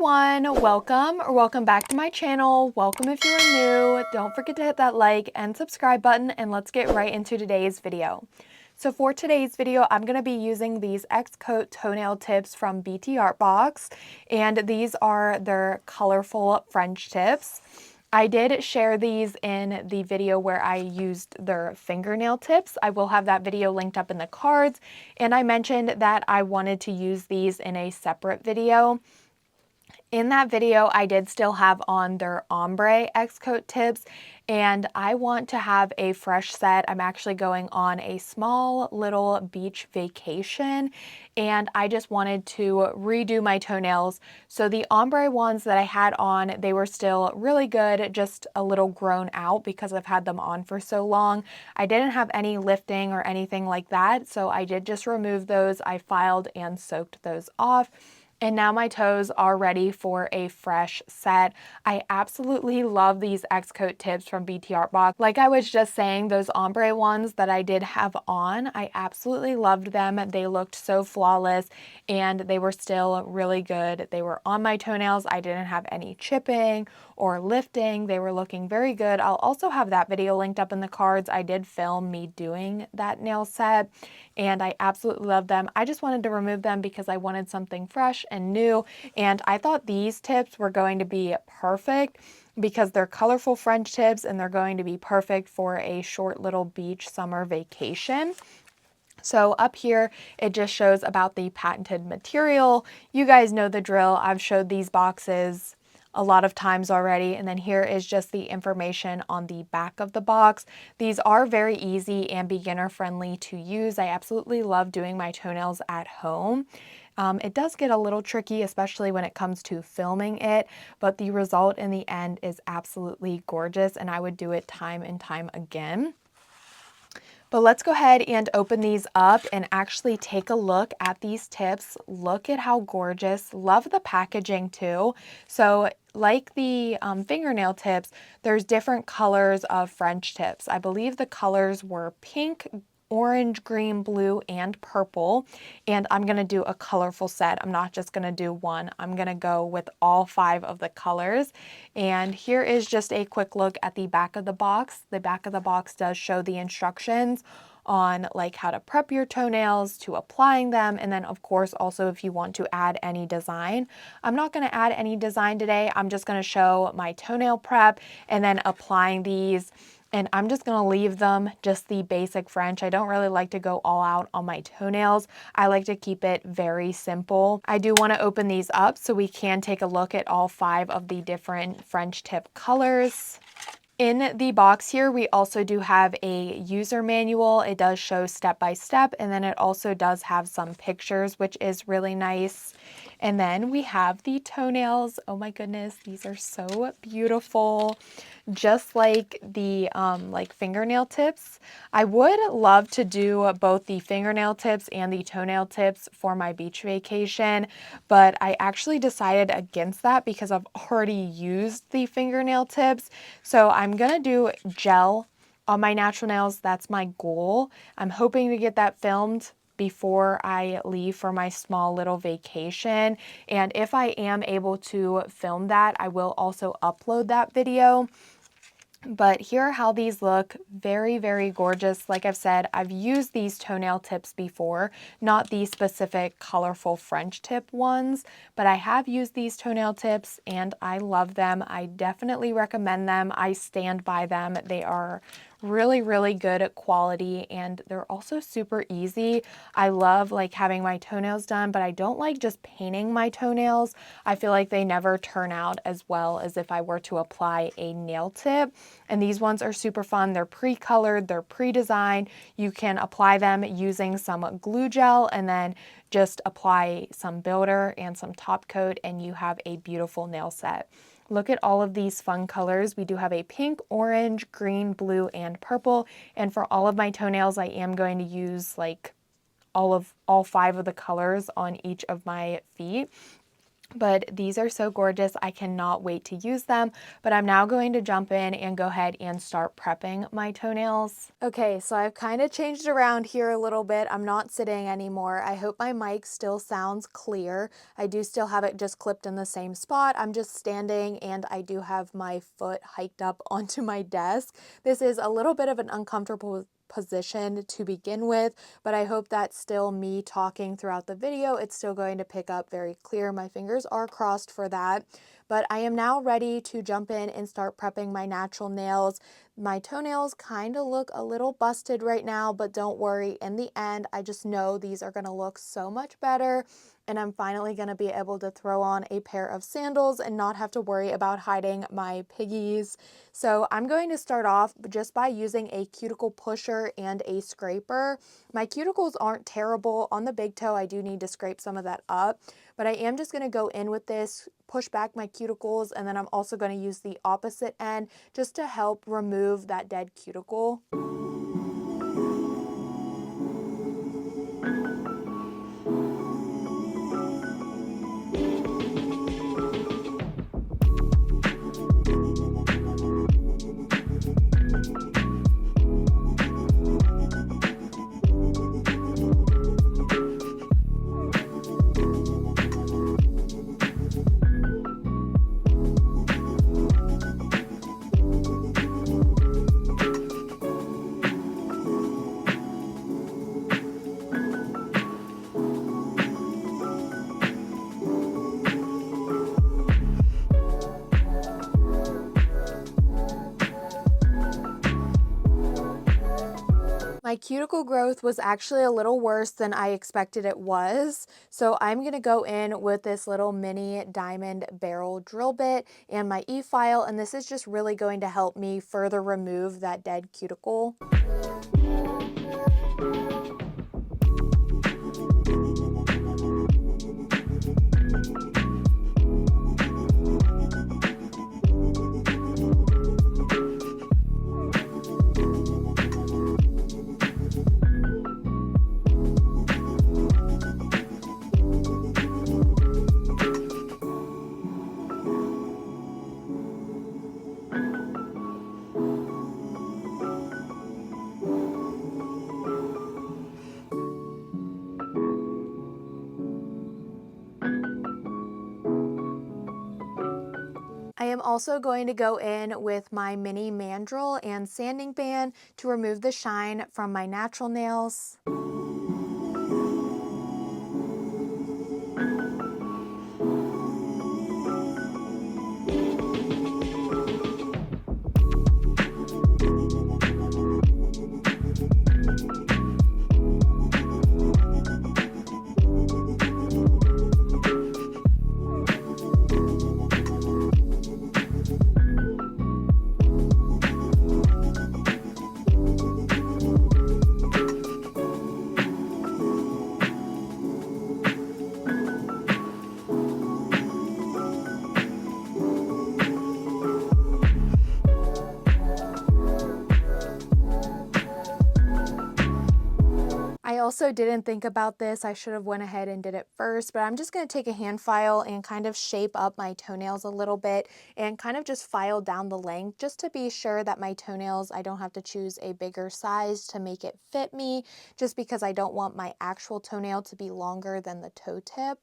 everyone, welcome back to my channel. Welcome if you are new. Don't forget to hit that like and subscribe button, and let's get right into today's video. So for today's video, I'm going to be using these Xcoat toenail tips from BTArtbox, and these are their colorful French tips. I did share these in the video where I used their fingernail tips. I will have that video linked up in the cards, and I mentioned that I wanted to use these in a separate video. In that video, I did still have on their ombre Xcoat tips, and I want to have a fresh set. I'm actually going on a small little beach vacation, and I just wanted to redo my toenails. So the ombre ones that I had on, they were still really good, just a little grown out because I've had them on for so long. I didn't have any lifting or anything like that, so I did just remove those. I filed and soaked those off. And now my toes are ready for a fresh set. I absolutely love these Xcoat tips from BTArtbox. Like I was just saying, those ombre ones that I did have on, I absolutely loved them. They looked so flawless and they were still really good. They were on my toenails. I didn't have any chipping or lifting. They were looking very good. I'll also have that video linked up in the cards. I did film me doing that nail set and I absolutely love them. I just wanted to remove them because I wanted something fresh and new, and I thought these tips were going to be perfect because they're colorful French tips and they're going to be perfect for a short little beach summer vacation. So up here, it just shows about the patented material. You guys know the drill. I've showed these boxes a lot of times already. And then here is just the information on the back of the box. These are very easy and beginner friendly to use. I absolutely love doing my toenails at home. It does get a little tricky, especially when it comes to filming it, but the result in the end is absolutely gorgeous, and I would do it time and time again. But let's go ahead and open these up and actually take a look at these tips. Look at how gorgeous. Love the packaging too. So like the fingernail tips, there's different colors of French tips. I believe the colors were pink, orange, green, blue, and purple. And I'm going to do a colorful set. I'm not just going to do one. I'm going to go with all 5 of the colors. And here is just a quick look at the back of the box. The back of the box does show the instructions on like how to prep your toenails, to applying them, and then of course also if you want to add any design. I'm not going to add any design today. I'm just going to show my toenail prep and then applying these. And I'm just going to leave them just the basic French. I don't really like to go all out on my toenails. I like to keep it very simple. I do want to open these up so we can take a look at all 5 of the different French tip colors. In the box here, we also do have a user manual. It does show step by step, and then it also does have some pictures, which is really nice. And then we have the toenails. Oh my goodness, these are so beautiful. Just like the like fingernail tips. I would love to do both the fingernail tips and the toenail tips for my beach vacation, but I actually decided against that because I've already used the fingernail tips. So I'm gonna do gel on my natural nails. That's my goal. I'm hoping to get that filmed before I leave for my small little vacation. And if I am able to film that, I will also upload that video. But here are how these look. Very, very gorgeous. Like I've said, I've used these toenail tips before, not these specific colorful French tip ones, but I have used these toenail tips and I love them. I definitely recommend them. I stand by them. They are really, really good quality and they're also super easy. I love like having my toenails done, but I don't like just painting my toenails. I feel like they never turn out as well as if I were to apply a nail tip. And these ones are super fun. They're pre-colored, they're pre-designed. You can apply them using some glue gel and then just apply some builder and some top coat and you have a beautiful nail set. Look at all of these fun colors. We do have a pink, orange, green, blue, and purple. And for all of my toenails, I am going to use like all 5 of the colors on each of my feet. but these are so gorgeous. I cannot wait to use them. But I'm now going to jump in and go ahead and start prepping my toenails. Okay, so I've kind of changed around here a little bit. I'm not sitting anymore. I hope my mic still sounds clear. I do still have it just clipped in the same spot. I'm just standing and I do have my foot hiked up onto my desk. This is a little bit of an uncomfortable position to begin with, but I hope that still me talking throughout the video, it's still going to pick up very clear. My fingers are crossed for that, but I am now ready to jump in and start prepping my natural nails. My toenails kind of look a little busted right now, but don't worry, in the end, I just know these are going to look so much better, and I'm finally going to be able to throw on a pair of sandals and not have to worry about hiding my piggies. So I'm going to start off just by using a cuticle pusher and a scraper. My cuticles aren't terrible. On the big toe, I do need to scrape some of that up, but I am just going to go in with this, push back my cuticles, and then I'm also going to use the opposite end just to help remove that dead cuticle. My cuticle growth was actually a little worse than I expected it was, so I'm going to go in with this little mini diamond barrel drill bit and my e-file, and this is just really going to help me further remove that dead cuticle. I am also going to go in with my mini mandrel and sanding band to remove the shine from my natural nails. I also didn't think about this. I should have went ahead and did it first, but I'm just going to take a hand file and kind of shape up my toenails a little bit and kind of just file down the length just to be sure that my toenails, I don't have to choose a bigger size to make it fit me, just because I don't want my actual toenail to be longer than the toe tip.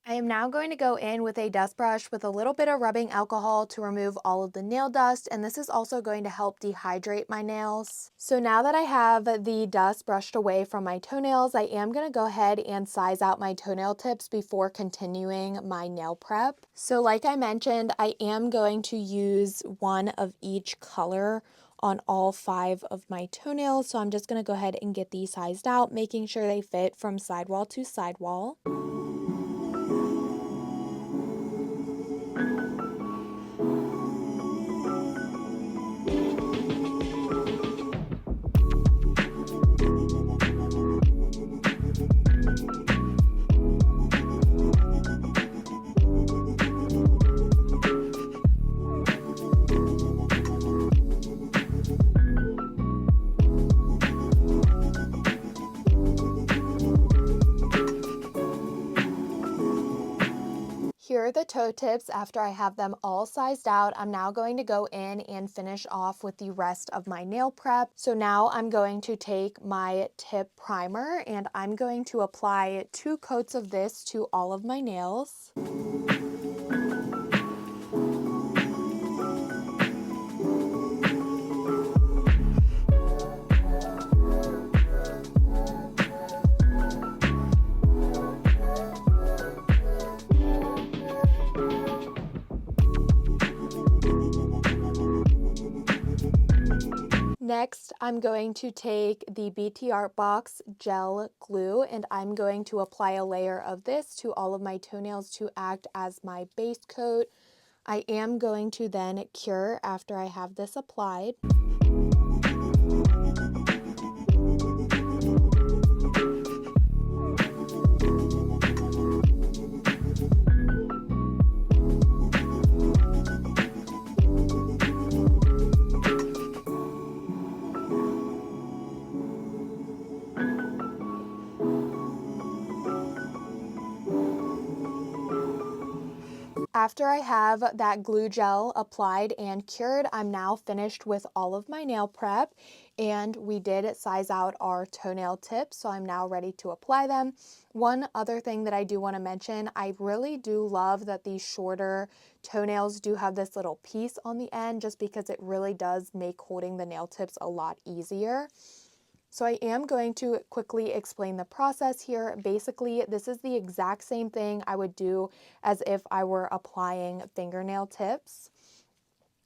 I am now going to go in with a dust brush with a little bit of rubbing alcohol to remove all of the nail dust, and this is also going to help dehydrate my nails. So now that I have the dust brushed away from my toenails, I am going to go ahead and size out my toenail tips before continuing my nail prep. So like I mentioned, I am going to use one of each color on all 5 of my toenails. So I'm just going to go ahead and get these sized out, making sure they fit from sidewall to sidewall. Here are the toe tips after I have them all sized out. I'm now going to go in and finish off with the rest of my nail prep. So now I'm going to take my tip primer and I'm going to apply 2 coats of this to all of my nails. Next, I'm going to take the BTArtbox gel glue and I'm going to apply a layer of this to all of my toenails to act as my base coat. I am going to then cure after I have this applied. After I have that glue gel applied and cured, I'm now finished with all of my nail prep, and we did size out our toenail tips, so I'm now ready to apply them. One other thing that I do want to mention, I really do love that these shorter toenails do have this little piece on the end, just because it really does make holding the nail tips a lot easier. So I am going to quickly explain the process here. Basically, this is the exact same thing I would do as if I were applying fingernail tips.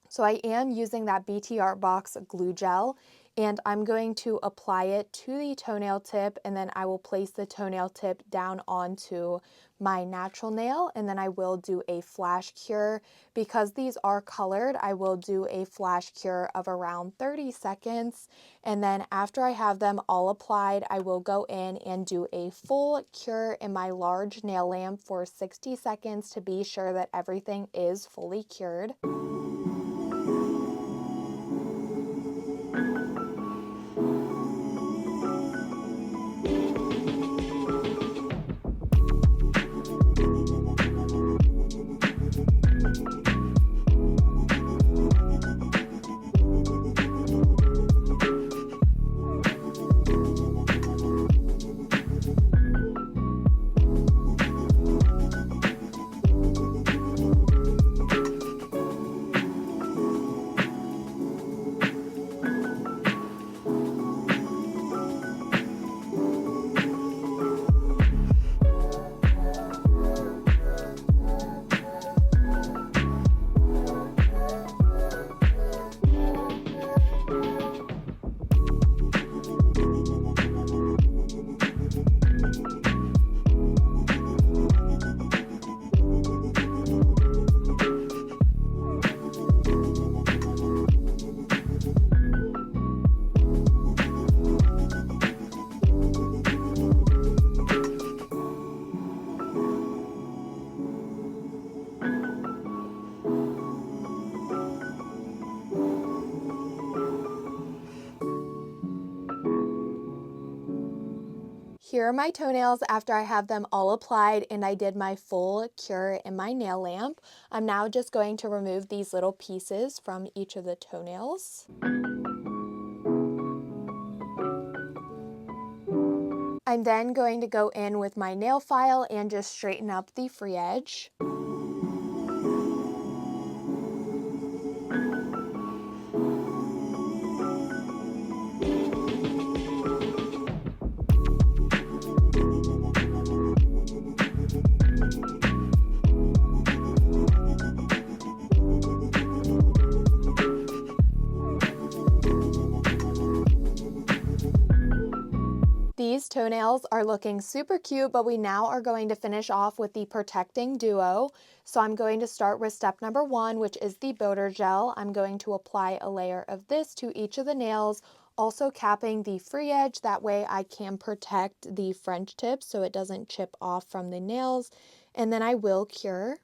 So I am using that BTArtbox glue gel, and I'm going to apply it to the toenail tip, and then I will place the toenail tip down onto my natural nail, and then I will do a flash cure. Because these are colored, I will do a flash cure of around 30 seconds, and then after I have them all applied, I will go in and do a full cure in my large nail lamp for 60 seconds to be sure that everything is fully cured. Here are my toenails after I have them all applied and I did my full cure in my nail lamp. I'm now just going to remove these little pieces from each of the toenails. I'm then going to go in with my nail file and just straighten up the free edge. toenails are looking super cute, but we now are going to finish off with the protecting duo. So I'm going to start with step number 1, which is the builder gel. I'm going to apply a layer of this to each of the nails, also capping the free edge. That way I can protect the French tip so it doesn't chip off from the nails. And then I will cure.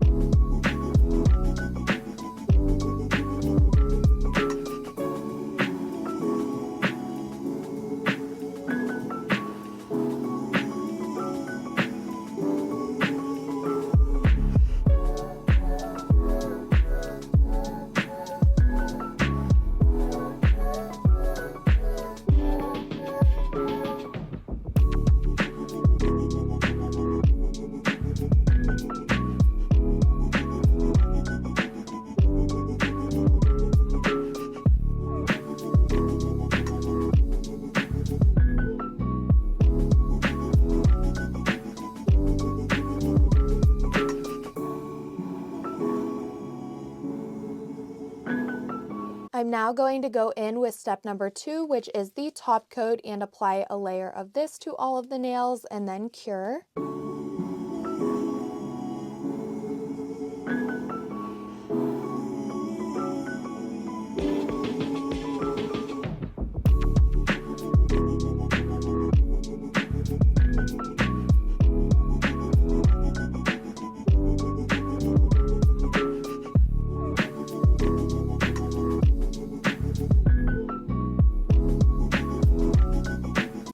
I'm now going to go in with step number 2, which is the top coat, and apply a layer of this to all of the nails and then cure.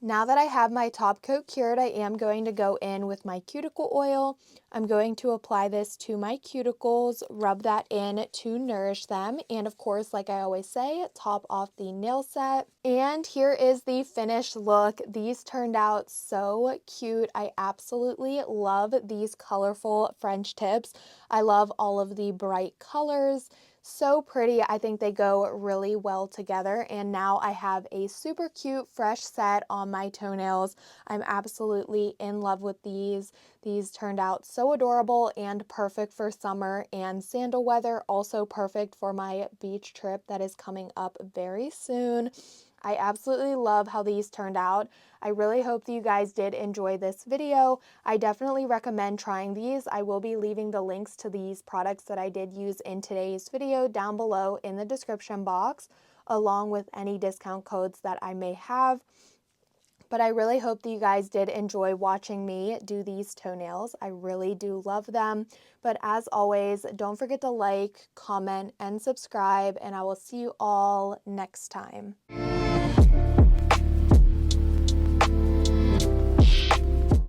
Now that I have my top coat cured, I am going to go in with my cuticle oil. I'm going to apply this to my cuticles, rub that in to nourish them, and of course, like I always say, top off the nail set. And here is the finished look. These turned out so cute. I absolutely love these colorful French tips. I love all of the bright colors. So pretty. I think they go really well together, and now I have a super cute fresh set on my toenails. I'm absolutely in love with these. These turned out so adorable and perfect for summer and sandal weather, also perfect for my beach trip that is coming up very soon. I absolutely love how these turned out. I really hope that you guys did enjoy this video. I definitely recommend trying these. I will be leaving the links to these products that I did use in today's video down below in the description box, along with any discount codes that I may have. But I really hope that you guys did enjoy watching me do these toenails. I really do love them. But as always, don't forget to like, comment, and subscribe, and I will see you all next time.